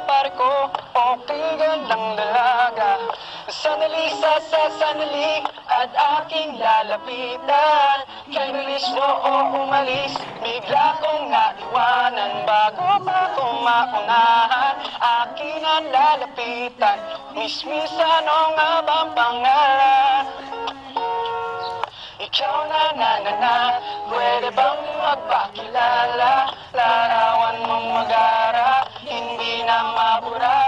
barko o gandang dalaga. Sandali sa sandali at aking lalapitan. Kay bilis mo o umalis, bigla kong naiwanan. Bago pa kong maunahan, aking ang lalapitan. Miss, ano nga bang pangalan? Ikaw na, pwede bang magpakilala? Larawan mong magara, hindi na mabura.